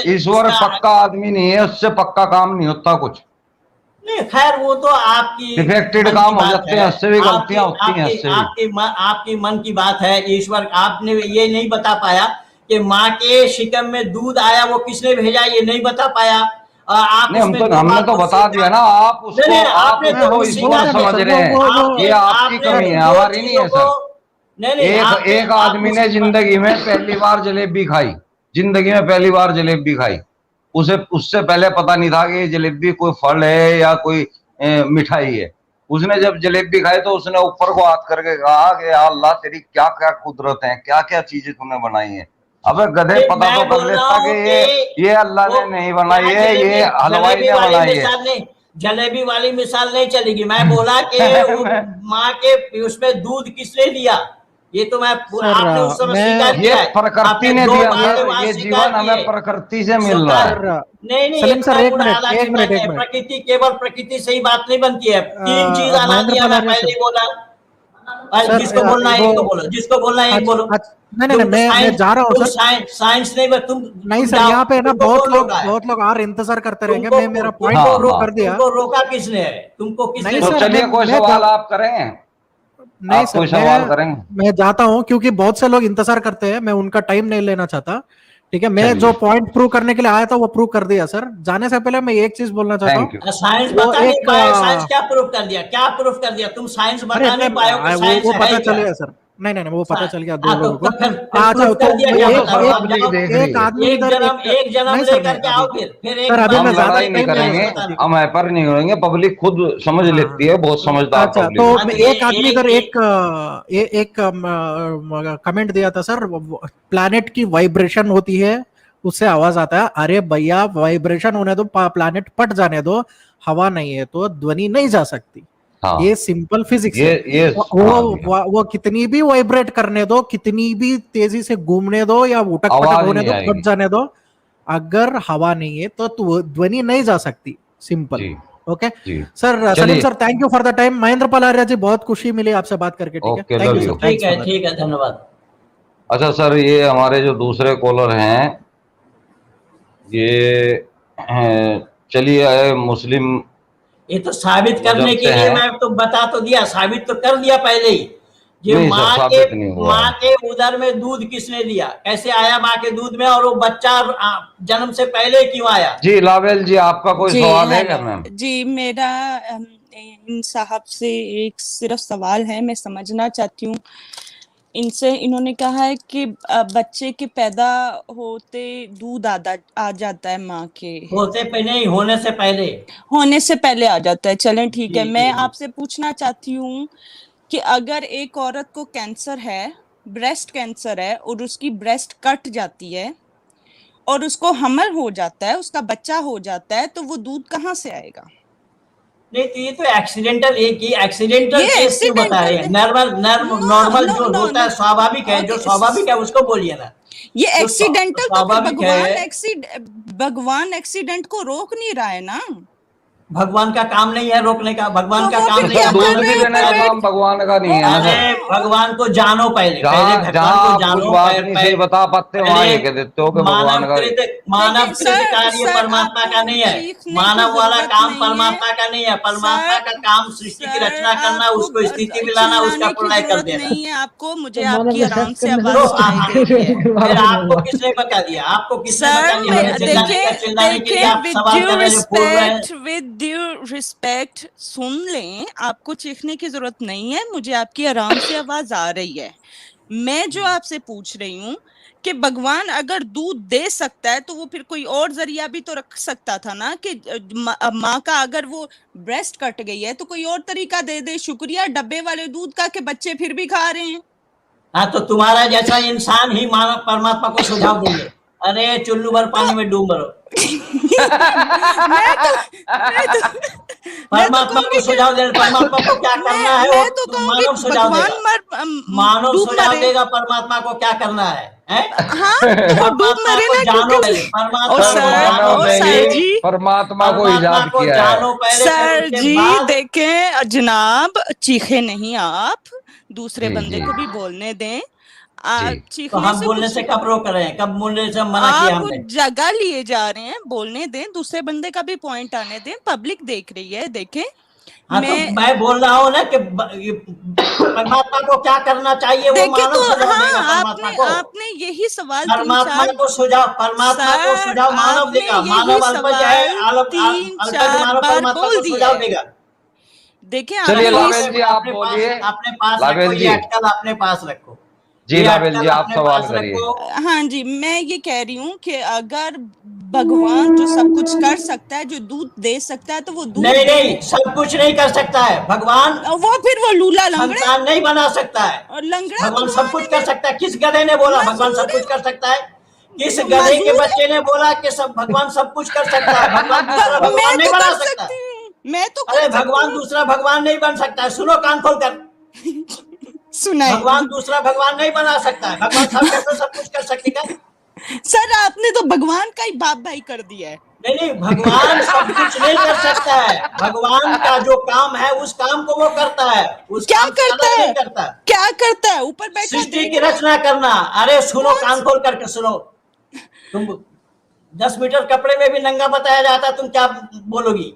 ईश्वर पक्का आदमी नहीं है, उससे पक्का काम नहीं होता कुछ। नहीं, खैर वो तो आपकी डिफेक्टेड काम हो जाते हैं, उससे भी गलतियां होती हैं। आपकी मन की बात है। ईश्वर, आपने ये नहीं बता पाया कि माँ के शिकम में दूध आया, वो किसने भेजा, ये नहीं बता पाया। आप हमने तो बता दिया ना, आप उसको आपने वो ईश्वर समझ रहे हैं, ये आपकी कमी है, हमारी नहीं है सर। एक आदमी ने जिंदगी में पहली बार जलेबी खाई, जिंदगी में पहली बार जलेबी खाई, उससे पहले पता नहीं था कि जलेबी कोई फल है या कोई मिठाई है। उसने जब जलेबी खाई तो उसने ऊपर को हाथ करके कहा कि अल्लाह तेरी क्या क्या कुदरत है, क्या क्या चीजें तूने बनाई है। अबे गधे, पता तो कर लेता कि ये अल्लाह ने नहीं बनाई है, ये हलवाई ने बनाई है। जलेबी वाली मिसाल नहीं चलेगी। मैं बोला कि माँ के उसमें दूध किसने दिया, ये तो मैं आपने उस समय स्वीकार किया है। ये प्रकृति ने दिया, ये जीवन हमें प्रकृति से मिल रहा है। नहीं, एक मिनट। प्रकृति केवल प्रकृति से ही बात नहीं बनती है। 3 चीज आना दिया, मैं पहले बोला। जिसको बोलना है एक को बोलो, जिसको बोलना है एक बोलो। नहीं, मैं जा रहा हूँ सर। साइंस नहीं, तुम नहीं सर, यहाँ पे ना बहुत लोग और इंतजार करते रहेंगे। मैं मेरा पॉइंट कर दिया। तुमको रोका किसने है? तुमको किसने? तो चलिए कोई सवाल आप करें। नहीं सर, सवाल करेंगे। मैं जाता हूँ क्योंकि बहुत से लोग इंतजार करते हैं। मैं उनका टाइम नहीं लेना चाहता। ठीक है, मैं जो पॉइंट प्रूव करने के लिए आया था वो प्रूव कर दिया सर। जाने से पहले मैं एक चीज बोलना चाहता हूँ। साइंस बता नहीं पाए, साइंस क्या प्रूव कर दिया? क्या प्रूव कर दिया? तुम साइंस बता नहीं पाए हो, साइंस वो पता चलेगा सर। नहीं, वो पता चल गया दो लोगों को। अच्छा, तो एक आदमी एक जन्म लेकर के आओ, फिर एक सर, अभी मैं लड़ाई नहीं करेंगे, हम हाइपर नहीं करेंगे। पब्लिक खुद समझ लेती है, बहुत समझदार। अच्छा, तो एक आदमी इधर एक कमेंट दिया था सर, प्लैनेट की वाइब्रेशन होती है उससे आवाज आता है। अरे भैया, वाइब्रेशन होने दो, प्लैनेट फट जाने दो, हवा नहीं है तो ध्वनि नहीं जा सकती। हाँ, ये सिंपल फिजिक्स है। वो कितनी भी वाइब्रेट करने दो, कितनी भी तेजी से घूमने दो या उटक पटक होने दो, फट जाने दो, अगर हवा नहीं है तो ध्वनि नहीं जा सकती। Simple. Okay sir. Salim sir, thank you for the time. Mahendra Palaria ji, बहुत खुशी मिली आपसे बात करके। ठीक है, थैंक यू सर। ठीक है, धन्यवाद। अच्छा सर, ये हमारे जो दूसरे कॉलर हैं, ये चलिए मुस्लिम, ये तो साबित करने के लिए मैं तो बता तो दिया, साबित तो कर दिया पहले ही। ये माँ के उदर में दूध किसने दिया, कैसे आया माँ के दूध में, और वो बच्चा जन्म से पहले क्यों आया? जी लावेल जी, आपका कोई सवाल है क्या मैम? जी, मेरा इन साहब से एक सिर्फ सवाल है, मैं समझना चाहती हूँ इनसे। इन्होंने कहा है कि बच्चे के पैदा होते दूध आ जाता है माँ के, होते पे नहीं, होने से पहले आ जाता है। चलें ठीक है। मैं आपसे पूछना चाहती हूँ कि अगर एक औरत को कैंसर है, ब्रेस्ट कैंसर है, और उसकी ब्रेस्ट कट जाती है और उसको हमल हो जाता है, उसका बच्चा हो जाता है, तो वो दूध कहाँ से आएगा? नहीं, तो ये तो एक्सीडेंटल केस क्यों बता रहे हैं? नॉर्मल जो होता है, स्वाभाविक है, जो स्वाभाविक है उसको बोलिए ना। ये एक्सीडेंटल तो भगवान एक्सीडेंट को रोक नहीं रहा है ना। भगवान का काम नहीं है रोकने का, भगवान का काम नहीं है। काम भगवान का नहीं है। अरे भगवान को जानो पहले, नहीं बता पाते वहाँ ये कह देते हो कि भगवान का, मानव कार्य परमात्मा का नहीं है। मानव वाला काम परमात्मा का नहीं है। परमात्मा का काम सृष्टि की रचना करना, उसको स्थिति में लाना, उसका प्रलय कर देना। नहीं है आपको, मुझे आपकी आराम से आवाज फिर आपको किसने बता दिया? आपको किसने बता दिया? चिल्लाने के लिए आप सवाल कर रहे हैं। ड्यू रिस्पेक्ट सुन लें, आपको चीखने की जरूरत नहीं है, मुझे आपकी आराम से आवाज आ रही है। मैं जो आपसे पूछ रही हूँ कि भगवान अगर दूध दे सकता है तो वो फिर कोई और जरिया भी तो रख सकता था ना, कि माँ का अगर वो ब्रेस्ट कट गई है तो कोई और तरीका दे दे। शुक्रिया डब्बे वाले दूध का कि बच्चे फिर भी खा रहे हैं। हाँ, तो तुम्हारा जैसा इंसान ही मानव परमात्मा को सुझाव देंगे, अरे चुल्लू भर पानी में डूब मरो। परमात्मा को सुझाव दे, परमात्मा को क्या करना है वो मानव सुझाव देगा। मानव सुझाव देगा परमात्मा को क्या करना है। परमात्मा को जानो पहले, परमात्मा को इजाद किया है। जानो पहले सर जी। देखें जनाब, चीखे नहीं आप, दूसरे बंदे को भी बोलने दें। तो हम बोलने से कब रोक रहे हैं? कब बोलने से मना किया हमने? आप जगह लिए जा रहे हैं, बोलने दें, दूसरे बंदे का भी पॉइंट आने दें। पब्लिक देख रही है, देखें। हाँ, मैं बोल रहा हूँ ना कि परमात्मा को क्या करना चाहिए, वो मानव सुझाव देगा परमात्मा को। आपने यही सवाल परमात्मा को सुझाव मानव देगा। मानव अल्पज है, अल्पज मानव परमात्मा को सुझाव देगा। देखिए, चलिए लावेल जी आप बोलिए। अपने पास रखो, ये अटकल अपने पास रखो। जी लावेल जी आप सवाल करिए। हाँ जी, मैं ये कह रही हूँ कि अगर भगवान जो सब कुछ कर सकता है, जो दूध दे सकता है, तो वो दूध नहीं, सब कुछ नहीं कर सकता है भगवान। वो फिर वो लूला लंगड़ा नहीं बना सकता है। और लंगड़ा भगवान सब कुछ कर सकता है। किस गधे ने बोला भगवान सब कुछ कर सकता है? किस गधे के बच्चे ने बोला कि भगवान सब कुछ कर सकता है? भगवान दूसरा भगवान नहीं बना सकता। मैं तो अरे भगवान दूसरा भगवान नहीं बन सकता है। सुनो कान खोल कर, सुनाए। भगवान दूसरा भगवान नहीं बना सकता है। भगवान सब कुछ कर सकते हैं। सर आपने तो भगवान का ही बाप भाई कर दिया है। नहीं, भगवान सब कुछ नहीं कर सकता है। भगवान का जो काम है उस काम को वो करता है, उस क्या काम से करता अलग है? नहीं करता। क्या करता है? ऊपर बैठा सृष्टि देख की रहा है। रचना करना। अरे सुनो, कान खोल करके सुनो। तुम 10 मीटर कपड़े में भी नंगा बताया जाता, तुम क्या बोलोगी?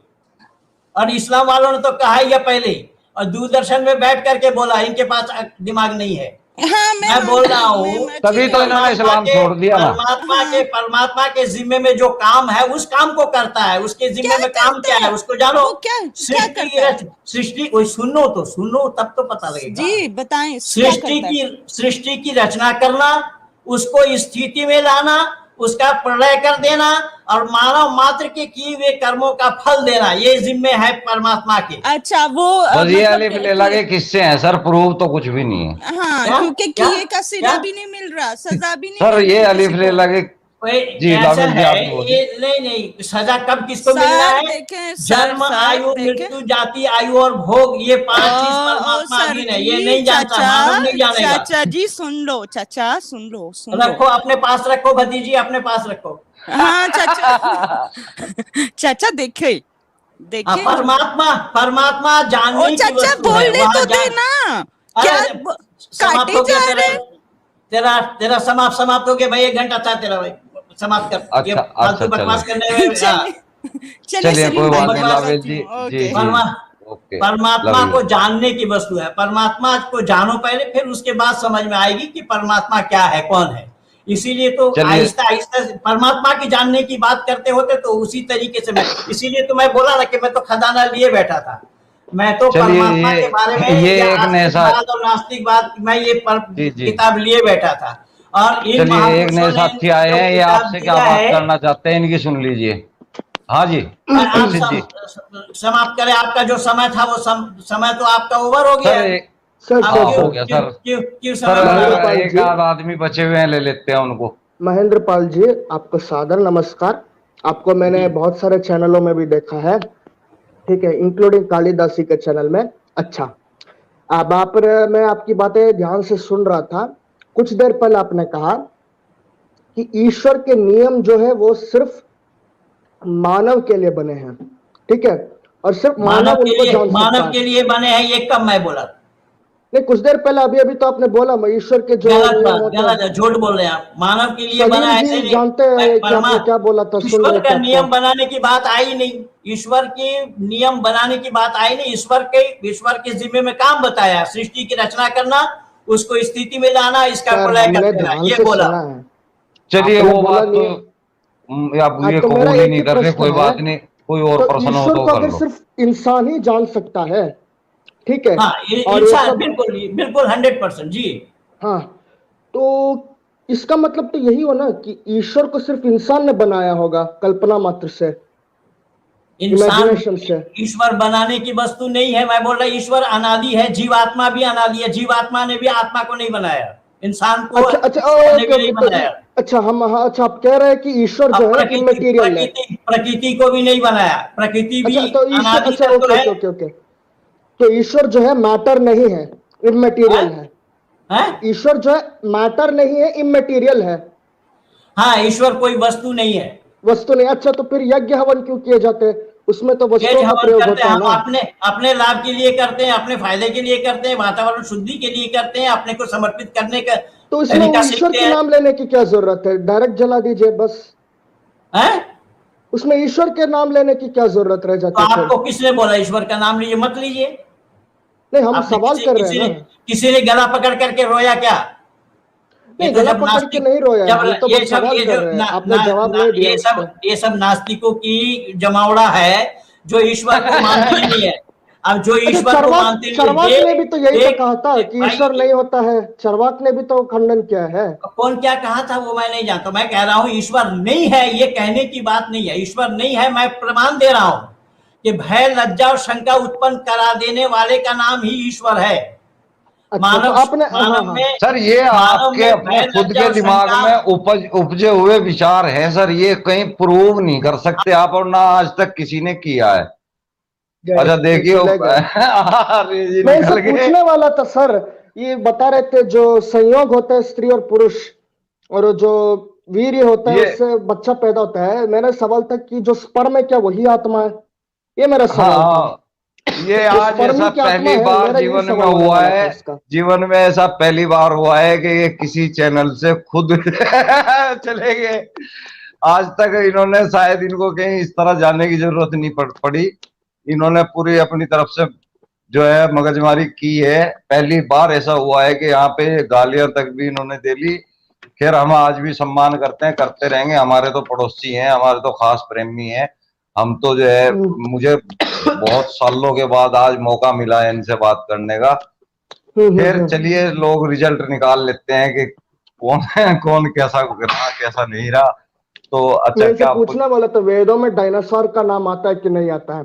और इस्लाम वालों ने तो कहा ही है पहले ही, और दूरदर्शन में बैठ करके बोला इनके पास दिमाग नहीं है। हाँ, मैं बोल रहा हूँ तभी तो इन्होंने इस्लाम छोड़ दिया ना। परमात्मा के जिम्मे में जो काम है उस काम को करता है। उसके जिम्मे में काम क्या है उसको जानो। वो क्या सृष्टि की करता है? सृष्टि कोई सुनो तब तो पता लगेगा। जी बताएं, क्या करता है? सृष्टि की रचना करना, उसको स्थिति में लाना, उसका प्रलय कर देना और मानव मात्र के किए हुए कर्मों का फल देना, ये जिम्मे है परमात्मा के। अच्छा, वो बस ये अलिफ ले लगे किससे हैं सर? प्रूफ तो कुछ भी नहीं है। हाँ, क्या? क्योंकि क्या? किए का सिरा क्या? भी नहीं मिल रहा, सजा भी नहीं सर मिल ये रही अलिफ किसी ले को। लगे जी, ऐसा लाभिल जी है आपने बोल ये। नहीं, सजा कब किसको मिलना सर है? देखें, जन्म, सर आयु, देखें। मृत्यु, जाति, आयु और भोग, ये 5 चीज ओ परमात्मा सर अधीन है। ये जी, नहीं जानता, मानव नहीं जानेगा। चाचा जी सुन लो, चाचा सुन लो। रखो अपने पास, रखो भतीजी अपने पास रखो। हाँ चाचा। चाचा देखे परमात्मा ओ जानने की चाचा वस्तु है। बोलने वहाँ तो दे ना, क्या समाप्त काटे हो गया जा रहे? तेरा समाप्त हो गया भाई। 1 घंटा था तेरा भाई, समाप्त कर। ये अच्छा फालतू बकवास करने में चलिए कोई बात नहीं लाभिल जी। जी जी ओके। परमात्मा को जानने की वस्तु है। परमात्मा को जानो पहले, फिर उसके बाद समझ में आएगी कि परमात्मा क्या है, कौन है। इसीलिए तो आहिस्ता आहिस्ता परमात्मा की जानने की बात करते होते तो उसी तरीके से मैं, इसीलिए तो मैं बोला ना कि मैं तो खजाना लिए बैठा था। मैं तो परमात्मा के बारे में ये एक आस्तिकवाद और नास्तिकवाद, मैं ये किताब लिए बैठा था। और इन चलिए एक नए साथी आए हैं, ये आपसे क्या बात करना चाहते हैं, इनकी सुन लीजिए। हाँ जी समाप्त करें। आपका जो समय था वो समय तो आपका ओवर हो गया है। सर हो गया सर। क्यों सर एक आध आदमी बचे हुए हैं, ले लेते हैं उनको। महेंद्र पाल जी, आपको सादर नमस्कार। आपको मैंने बहुत सारे चैनलों में भी देखा है, ठीक है, इंक्लूडिंग कालिदासी के चैनल में। अच्छा, अब मैं आपकी बातें ध्यान से सुन रहा था। कुछ देर पहले आपने कहा कि ईश्वर के नियम जो है वो सिर्फ मानव के लिए बने हैं, ठीक है, और सिर्फ मानव उनको जान सकता है। मानव के लिए बने हैं, ये कब मैं बोला? नहीं, कुछ देर पहले अभी तो आपने बोला ईश्वर के जो गलत है, झूठ बोल रहे हैं आप। मानव के लिए बना है, जानते हैं क्या बोला था? ईश्वर का नियम बनाने की बात आई नहीं। ईश्वर के नियम बनाने की बात आई नहीं। ईश्वर के जिम्मे में काम बताया, सृष्टि की रचना करना, उसको स्थिति में लाना, इसका प्रलय कर देना, ये बोला। चलिए वो बात तो आप ये कबूल ही नहीं कर रहे, कोई बात नहीं, कोई और प्रश्न हो तो कर लो। सिर्फ इंसान ही जान सकता है, ठीक है। हाँ, इंसान बिल्कुल 100% जी। हाँ, तो इसका मतलब तो यही हो ना कि ईश्वर को सिर्फ इंसान ने बनाया होगा, कल्पना मात्र से, इमेजिनेशन से। ईश्वर बनाने की वस्तु नहीं है। मैं बोल रहा ईश्वर अनादि है, जीवात्मा भी अनादि है। जीवात्मा ने भी आत्मा को नहीं बनाया, इंसान को नहीं बनाया। अच्छा अच्छा, आप कह रहे हैं कि ईश्वर जो है इमैटेरियल है, प्रकृति को भी नहीं बनाया, प्रकृति भी अनादि है। तो ईश्वर जो है मैटर नहीं है, इमैटेरियल है। ईश्वर जो है मैटर नहीं है, इमैटेरियल है। हाँ, ईश्वर कोई वस्तु नहीं है, वस्तु नहीं। अच्छा, तो फिर यज्ञ हवन क्यों किए जाते हैं? उसमें तो वस्तुओं का प्रयोग होता है ना। अपने लाभ के लिए करते हैं, अपने फायदे के लिए करते हैं, वातावरण शुद्धि के लिए करते हैं, अपने को समर्पित करने का। तो इसमें ईश्वर के नाम लेने की क्या जरूरत है? डायरेक्ट जला दीजिए बस। उसमें ईश्वर के नाम लेने की क्या जरूरत रह जाती है? आपको किसने बोला ईश्वर का नाम लीजिए, मत लीजिए? नहीं, हम सवाल कर रहे हैं ना। किसी ने गला पकड़ करके रोया क्या? नहीं, गला पकड़ के नहीं रोया, तो बस सवाल कर रहे हैं, आपने जवाब नहीं दिया। ये सब नास्तिकों की जमावड़ा है जो ईश्वर को मानते नहीं है। अब जो ईश्वर को मानते नहीं, चरवाक ने भी तो यही तो कहा था कि ईश्वर नहीं होता है। चरवाक ने भी तो खंडन किया है। कौन क्या कहा था वो मैं नहीं जानता। मैं कह रहा हूँ ईश्वर नहीं है, ये कहने की बात नहीं है। ईश्वर नहीं है, मैं प्रमाण दे रहा हूँ कि भय, लज्जा और शंका उत्पन्न करा देने वाले का नाम ही ईश्वर है। मानव में सर ये आपके अपने खुद के दिमाग में उपजे हुए विचार हैं सर, ये कहीं प्रूव नहीं कर सकते आप, और ना आज तक किसी ने किया है। अच्छा देखिए मैं पूछने वाला था सर, ये बता रहे थे जो संयोग होता है स्त्री और पुरुष, और जो वीर्य होता है, ये- उससे बच्चा पैदा होता है। मेरा सवाल था कि जो स्पर्म है क्या वही आत्मा है? ये मेरा सवाल था। हाँ, ये जो आज स्पर्मी ऐसा की आत्मा पहली है, बार मेरा यही जीवन में सवाल होने हुआ वाला था है। इसका। जीवन में ऐसा पहली बार हुआ है कि ये किसी चैनल से खुद चले गए। आज तक इन्होंने, शायद इनको कहीं इस तरह जाने की जरूरत नहीं पड़ी। इन्होंने पूरी अपनी तरफ से जो है मगजमारी की है। पहली बार ऐसा हुआ है कि यहाँ पे गालियां तक भी इन्होंने दे ली। खैर, हम आज भी सम्मान करते हैं, करते रहेंगे। हमारे तो पड़ोसी हैं, हमारे तो खास प्रेमी हैं। हम तो जो है, मुझे बहुत सालों के बाद आज मौका मिला है इनसे बात करने का। फिर चलिए, लोग रिजल्ट निकाल लेते हैं कि कौन है, कौन कैसा रहा, कैसा नहीं रहा। तो अच्छा, मैं इनसे क्या पूछना बोला तो वेदों में डायनासोर का नाम आता है कि नहीं आता है?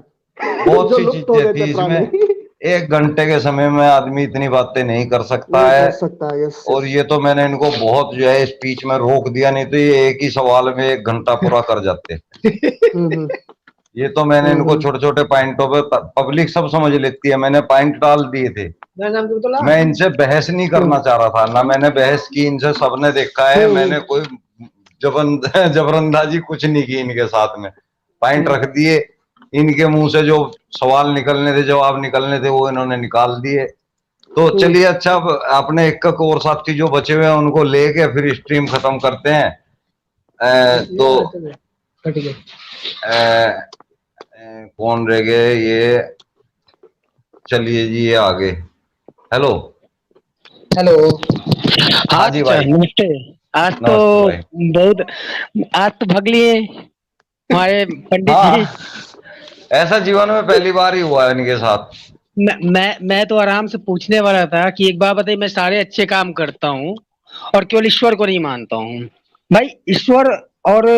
बहुत जो सी लुप्त हो चीजें गए थी थे इसमें। प्राणी। 1 घंटे के समय में आदमी इतनी बातें नहीं कर सकता नहीं है। कर सकता, यस और ये तो मैंने इनको बहुत जो है स्पीच में रोक दिया, नहीं तो ये एक ही सवाल में 1 घंटा पूरा कर जाते। ये तो मैंने इनको छोटे छोटे पॉइंटों पे, पब्लिक सब समझ लेती है, मैंने पॉइंट डाल दिए थे। मैं इनसे बहस नहीं करना चाह रहा था ना, मैंने बहस की इनसे, सबने देखा है। मैंने कोई जबरंदाजी कुछ नहीं की इनके साथ में। पॉइंट रख दिए, इनके मुंह से जो सवाल निकलने थे, जवाब निकलने थे, वो इन्होंने निकाल दिए। तो चलिए, अच्छा, अब अपने एक और साथी जो बचे हुए हैं उनको लेके फिर स्ट्रीम खत्म करते हैं। कौन रह गए ये? चलिए जी, ये आगे। Hello hello. हाँ जी भाई, नमस्ते। आज तो नमस्ते भाई। बहुत, आज तो भग लिए हमारे पंडित जी। हाँ, ऐसा जीवन में पहली बार ही हुआ है इनके साथ। मैं तो आराम से पूछने वाला था कि एक बात बताइए, मैं सारे अच्छे काम करता हूँ और केवल ईश्वर को नहीं मानता हूँ। भाई ईश्वर और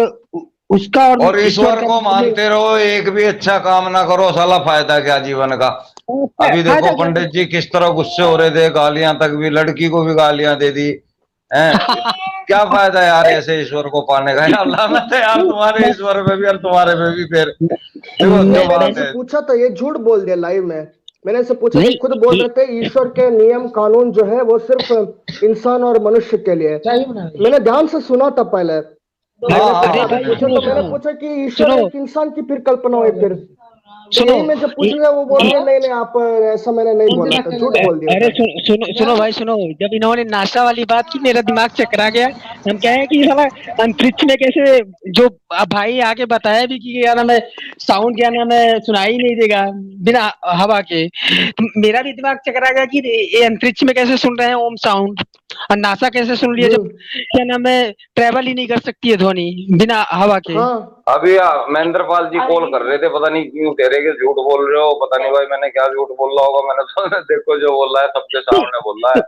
उसका और ईश्वर का को मानते रहो, एक भी अच्छा काम ना करो, साला फायदा क्या जीवन का? अभी देखो पंडित जी किस तरह गुस्से हो रहे थे, गालियां तक भी, लड़की को भी गालियां दे दी हैं। क्या फायदा यार ऐसे ईश्वर को पाने का? अल्लाह में तो यार, तुम्हारे ईश्वर में भी और तुम्हारे में भी फिर देखो जो मैंने बात इनसे है। पूछा तो ये झूठ बोल दिया लाइव में। मैंने इनसे पूछा तो खुद बोल रहे थे ईश्वर के नियम कानून जो है वो सिर्फ इंसान और मनुष्य के लिए है। मैंने ध्यान से सुना था पहले। मैंने पूछा कि ईश्वर एक इंसान की फिर कल्पना हुई फिर। यही मैं जब पूछ रहा वो बोल रहे नहीं आप ऐसा मैंने नहीं बोला था, झूठ बोल दिया। अरे सुनो भाई, सुनो। जब इन्होंने नासा वाली बात की, मेरा दिमाग चकरा गया। हम कहे कि साला अंतरिक्ष में कैसे, जो भाई आके बताया भी कि क्या नाम है, साउंड क्या नाम है सुनाई नहीं देगा बिना हवा के। तो मेरा भी दिमाग चकरा गया कि ये अंतरिक्ष में कैसे सुन रहे हैं ओम साउंड, और नासा कैसे सुन लिया जब क्या नाम है ट्रेवल ही नहीं कर सकती है ध्वनि बिना हवा के। अभी महेंद्र पाल जी कॉल कर रहे थे, पता नहीं क्यों कह रहे कि झूठ बोल रहे हो। पता नहीं भाई मैंने क्या झूठ बोल रहा होगा। मैंने तो देखो जो बोल रहा है सबके सामने बोल रहा है।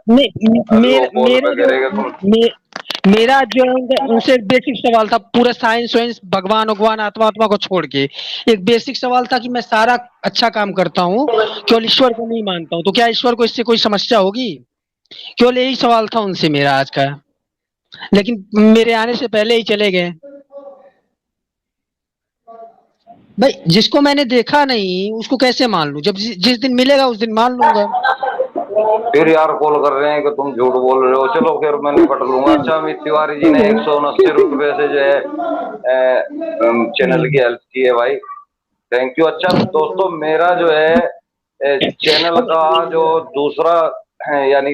मेरा जो उनसे एक बेसिक सवाल था, पूरा साइंस वाइंस भगवान भगवान आत्मा आत्मा को छोड़ के एक बेसिक सवाल था कि मैं सारा अच्छा काम करता हूँ, केवल ईश्वर को नहीं मानता हूँ, तो क्या ईश्वर को इससे कोई समस्या होगी? केवल यही सवाल था उनसे मेरा आज का, लेकिन मेरे आने से पहले ही चले गए। भाई जिसको मैंने देखा नहीं उसको कैसे मान लूं? जब जिस दिन मिलेगा उस दिन मान लूंगा। फिर यार कॉल कर रहे हैं कि तुम झूठ बोल रहे हो। चलो फिर मैं निपट लूंगा। अच्छा, अमित तिवारी जी ने 169 रुपए से जो है चैनल की हेल्प की है भाई, थैंक यू। अच्छा दोस्तों, मेरा जो है चैनल का जो दूसरा यानी